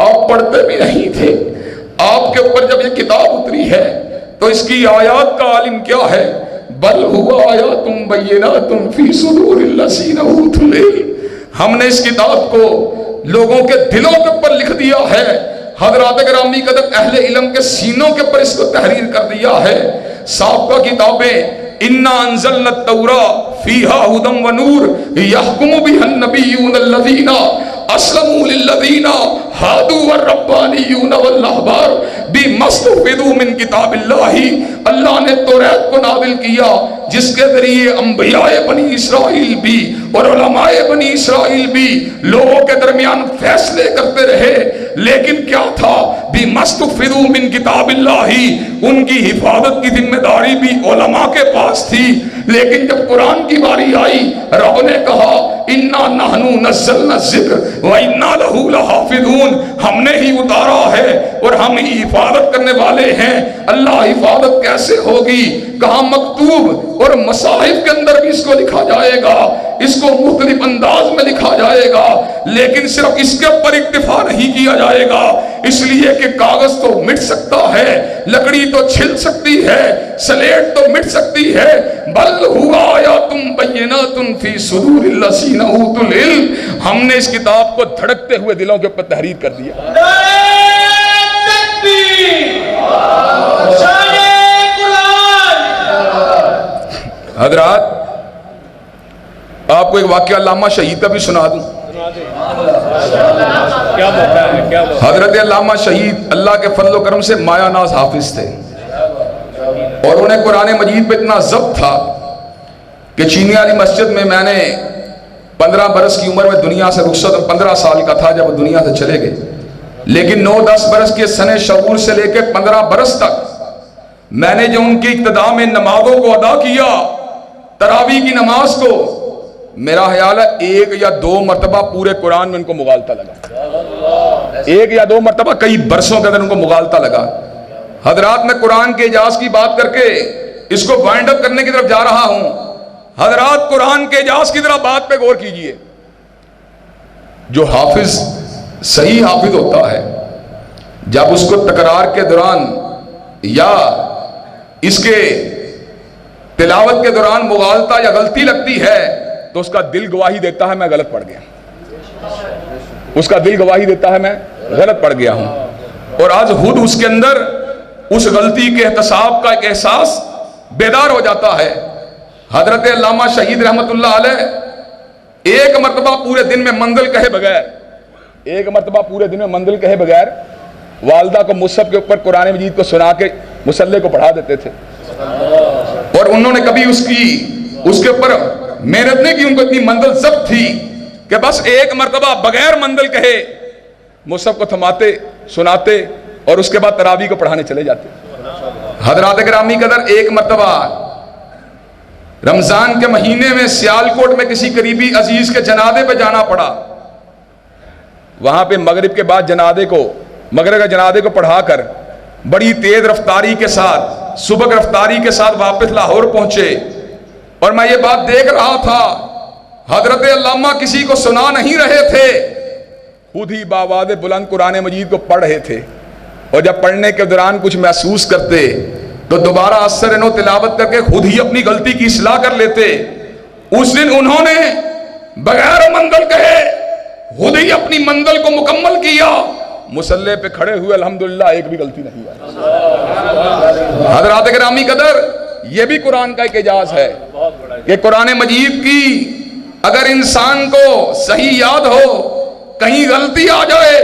آپ پڑھتے بھی نہیں تھے، آپ کے اوپر جب یہ کتاب اتری ہے تو اس کی آیات کا عالم کیا ہے؟ بل ہوا آیات بینات فی صدور الذین اوتوا العلم. ہم نے اس کتاب کو لوگوں کے دلوں کے اوپر لکھ دیا ہے. حضرات گرامی قدر، اہل علم کے سینوں کے اوپر اس کو تحریر کر دیا ہے. سابقہ کتابیں انا انزلنا التوراۃ فیہا ھدی و نور یحکم بہا النبیون الذین اسلموا للذین ہادوا والربانیون والاحبار بما استحفظوا من کتاب اللہ. اللہ نے توریت کو نازل کیا جس کے ذریعے انبیاء بنی اسرائیل بھی اور علماء بنی اسرائیل بھی لوگوں کے درمیان فیصلے کرتے رہے. لیکن کیا تھا؟ بما استحفظوا من کتاب اللہ، ان کی حفاظت کی ذمہ داری بھی علماء کے پاس تھی. لیکن جب قرآن کی باری آئی، رب نے کہا انا نحن نزلنا الذکر وَإِنَّا لَهُ لَحَافِظُونَ، ہم نے ہی اتارا ہے اور ہم ہی حفاظت کرنے والے ہیں. اللہ حفاظت کیسے ہوگی؟ کہاں مکتوب اور مصاحف کے اندر بھی اس کو لکھا جائے گا، اس کو مختلف انداز میں لکھا جائے گا، لیکن صرف اس کے اوپر اکتفا نہیں کیا جائے گا، اس لیے کہ کاغذ تو مٹ سکتا ہے، لکڑی تو چھل سکتی ہے، سلیٹ تو مٹ سکتی ہے. بل ہوا آیات بینات فی صدور الذین اوتوا العلم. ہم نے اس کتاب کو دھڑکتے ہوئے دلوں کے اوپر تحریر کر دیا. حضرات آپ کو ایک واقعہ علامہ شہید کا بھی سنا دوں. حضرت علامہ شہید اللہ کے فضل و کرم سے مایہ ناز حافظ تھے، اور انہیں قرآن مجید پہ اتنا ضبط تھا کہ چینی والی مسجد میں نے 15 برس کی عمر میں دنیا سے رخصت، 15 سال کا تھا جب وہ دنیا سے چلے گئے، لیکن 9-10 برس کے سن شعور سے لے کے 15 برس تک میں نے جو ان کی ابتدا میں نمازوں کو ادا کیا، تراویح کی نماز کو، میرا خیال ہے 1 یا 2 مرتبہ پورے قرآن میں ان کو مغالطہ لگا، 1 یا 2 مرتبہ کئی برسوں کے اندر ان کو مغالطہ لگا۔ حضرات میں قرآن کے اعجاز کی بات کر کے اس کو وائنڈ اپ کرنے کی طرف جا رہا ہوں۔ حضرات قرآن کے اعجاز کی طرف بات پہ غور کیجئے۔ جو حافظ صحیح حافظ ہوتا ہے، جب اس کو تکرار کے دوران یا اس کے تلاوت کے دوران مغالطہ یا غلطی لگتی ہے تو اس کا دل گواہی دیتا ہے میں غلط پڑھ گیا، اس کا دل گواہی دیتا ہے میں غلط پڑھ گیا ہوں، اور آج خود اس کے اندر اس غلطی کے احتساب کا ایک احساس بیدار ہو جاتا ہے۔ حضرت علامہ شہید رحمت اللہ علیہ ایک مرتبہ پورے دن میں منزل کہے بغیر، ایک مرتبہ پورے دن میں منزل کہے بغیر والدہ کو مصحف کے اوپر قرآن مجید کو سنا کے مصلے کو پڑھا دیتے تھے، اور انہوں نے کبھی اس کے اوپر محنت نہیں کی، ان کو اتنی منزل ضبط تھی کہ بس ایک مرتبہ بغیر منزل کہے مصحف کو تھماتے، سناتے، اور اس کے بعد تراویح کو پڑھانے چلے جاتے۔ حضرات گرامی قدر ایک مرتبہ رمضان کے مہینے میں سیالکوٹ میں کسی قریبی عزیز کے جنازے پہ جانا پڑا، وہاں پہ مغرب کے بعد مغرب کے جنازے کو پڑھا کر بڑی تیز رفتاری کے ساتھ، سبک رفتاری کے ساتھ واپس لاہور پہنچے، اور میں یہ بات دیکھ رہا تھا حضرت علامہ کسی کو سنا نہیں رہے تھے، خود ہی باواز بلند قرآن مجید کو پڑھ رہے تھے، اور جب پڑھنے کے دوران کچھ محسوس کرتے تو دوبارہ اثر نو تلاوت کر کے خود ہی اپنی غلطی کی اصلاح کر لیتے۔ اس دن انہوں نے بغیر منزل کہے خود ہی اپنی منزل کو مکمل کیا، مصلے پہ کھڑے ہوئے الحمدللہ ایک بھی غلطی نہیں آئی۔ حضرات گرامی قدر یہ بھی قرآن کا ایک اعجاز ہے کہ قرآن مجید کی اگر انسان کو صحیح یاد ہو، کہیں غلطی آ جائے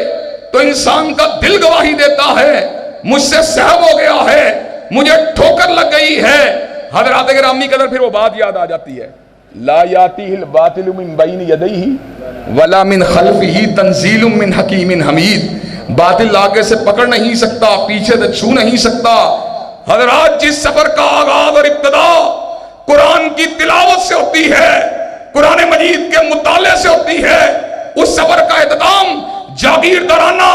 تو انسان کا دل گواہی دیتا ہے مجھ سے سہو ہو گیا ہے، مجھے ٹھوکر لگ گئی ہے۔ حضرات گرامی قدر پھر وہ بات یاد آ جاتی ہے، لا یاتیہ الباطل من بین یدیہ ولا من خلفہ تنزیل من حکیم حمید، باطل آگے سے پکڑ نہیں سکتا، پیچھے سے چھو نہیں سکتا۔ حضرات جس سفر کا آغاز اور ابتدا قرآن کی تلاوت سے ہوتی ہے، قرآن مجید کے مطالعے سے ہوتی ہے، اس سفر کا اہتمام جاگیردارانہ،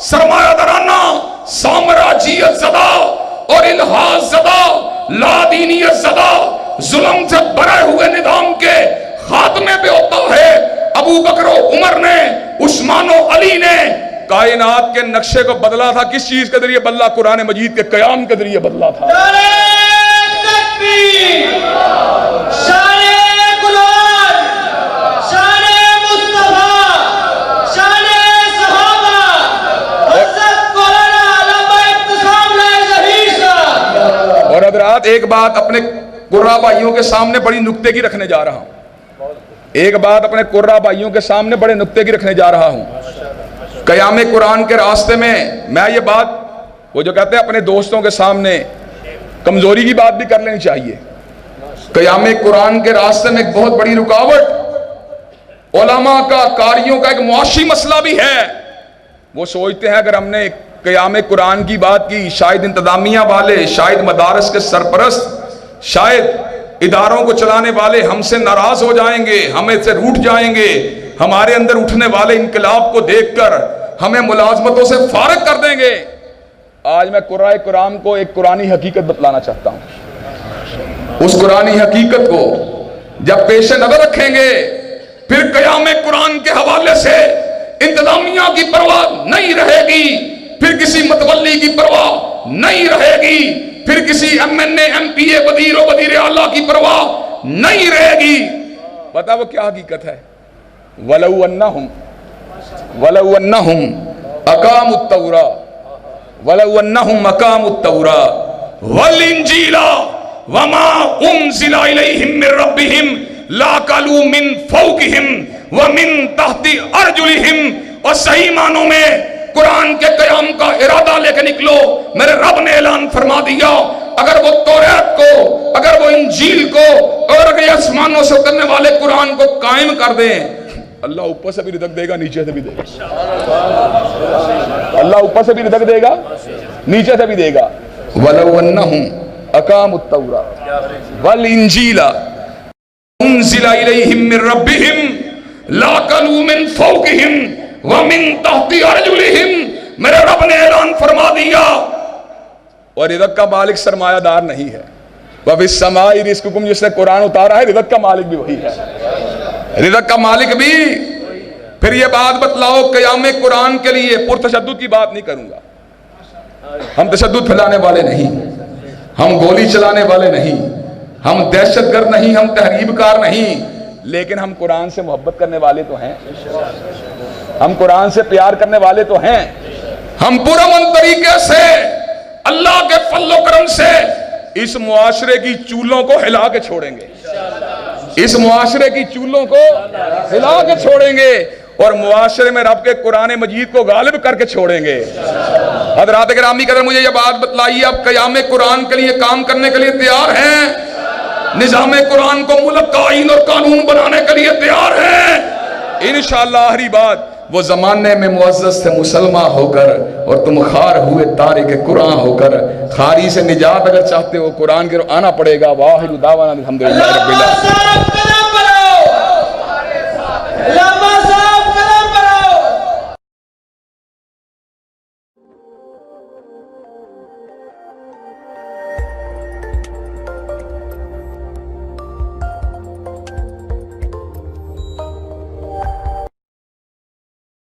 سرمایہ دارانہ، سامراجیت زدہ اور الحاظ زدہ، لا دینیت زدہ، ظلم سے بھرے ہوئے نظام کے خاتمے پہ ہوتا ہے۔ ابو بکر و عمر نے، عثمان و علی نے کائنات کے نقشے کو بدلا تھا، کس چیز کے ذریعے بدلا؟ قرآن مجید کے قیام کے ذریعے بدلا تھا۔ اور حضرات ایک بات اپنے قرہ بھائیوں کے سامنے بڑی نکتے کی رکھنے جا رہا ہوں، ایک بات اپنے قرہ بھائیوں کے سامنے بڑے نکتے کی رکھنے جا رہا ہوں۔ قیام قرآن کے راستے میں یہ بات، وہ جو کہتے ہیں اپنے دوستوں کے سامنے کمزوری کی بات بھی کر لینی چاہیے، قیام قرآن کے راستے میں ایک بہت بڑی رکاوٹ علماء کا، قاریوں کا ایک معاشی مسئلہ بھی ہے۔ وہ سوچتے ہیں اگر ہم نے قیام قرآن کی بات کی، شاید انتظامیہ والے، شاید مدارس کے سرپرست، شاید اداروں کو چلانے والے ہم سے ناراض ہو جائیں گے، ہمیں سے روٹھ جائیں گے، ہمارے اندر اٹھنے والے انقلاب کو دیکھ کر ہمیں ملازمتوں سے فارغ کر دیں گے۔ آج میں قرآن کرام کو ایک قرآنی حقیقت بتلانا چاہتا ہوں۔ اس قرآنی حقیقت کو جب پیش نظر رکھیں گے، پھر قیام قرآن کے حوالے سے انتظامیہ کی پرواہ نہیں رہے گی، پھر کسی متولی کی پرواہ نہیں رہے گی، پھر کسی ایم این اے، ایم پی اے، وزیر و وزیر اعلیٰ کی پرواہ نہیں رہے گی۔ پتہ وہ کیا حقیقت ہے؟ وَلَوْ أَنَّهُمْ أَقَامُوا التَّوْرَاةَ وَلَوْ أَنَّهُمْ أَقَامُوا التَّوْرَاةَ وَالْإِنْجِيلَ وَمَا أُنزِلَ إِلَيْهِمْ مِنْ رَبِّهِمْ لَأَكَلُوا مِنْ فَوْقِهِمْ وَمِن تَحْتِ أَرْجُلِهِمْ، اور صحیح معنوں میں قرآن کے قیام کا ارادہ لے کے نکلو۔ میرے رب نے اعلان فرما دیا اگر وہ توریت کو، اگر وہ انجیل کو، اور اگر یہ آسمانوں سے اترنے والے قرآن کو قائم کر دیں، اللہ اوپر سے بھی رزق دے گا، نیچے سے بھی دے گا۔ اللہ اوپر سے بھی رزق دے گا، نیچے سے بھی دے گا۔ وَلَوْ أَنَّهُمْ أَقَامُوا التَّوْرَاةَ وَالْإِنجِيلَ أُنزِلَ إِلَيْهِم مِّن رَّبِّهِمْ لَأَكَلُوا مِن فَوْقِهِمْ وَمِن تَحْتِ أَرْجُلِهِمْ، میرے رب نے اعلان فرما دیا، اور رزق کا مالک سرمایہ دار نہیں ہے۔ وَفِي السَّمَاءِ رِزْقُكُمْ، جس نے قرآن اتارا ہے رزق کا مالک بھی وہی ہے، رزق کا مالک بھی۔ پھر یہ بات بتلاؤ، قیام قرآن کے لیے پرتشدد کی بات نہیں کروں گا، ہم تشدد پھیلانے والے نہیں، ہم گولی چلانے والے نہیں، ہم دہشت گرد نہیں، ہم تحریب کار نہیں، لیکن ہم قرآن سے محبت کرنے والے تو ہیں، ہم قرآن سے پیار کرنے والے تو ہیں، ہم پرامن طریقے سے اللہ کے فضل و کرم سے اس معاشرے کی چولوں کو ہلا کے چھوڑیں گے، اس معاشرے کی چولوں کو ہلا کے چھوڑیں گے، اور معاشرے میں رب کے قرآن مجید کو غالب کر کے چھوڑیں گے۔ حضرات گرامی قدر، مجھے یہ بات بتلائیے، اب قیام قرآن کے لیے کام کرنے کے لیے تیار ہیں؟ نظام قرآن کو ملک کا آئین اور قانون بنانے کے لیے تیار ہیں؟ انشاءاللہ آخری بات، وہ زمانے میں معزز تھے مسلمان ہو کر، اور تم خار ہوئے تارک قرآن ہو کر۔ خاری سے نجات اگر چاہتے ہو قرآن کے آنا پڑے گا۔ واحد دعوانا الحمدللہ رب العالمین۔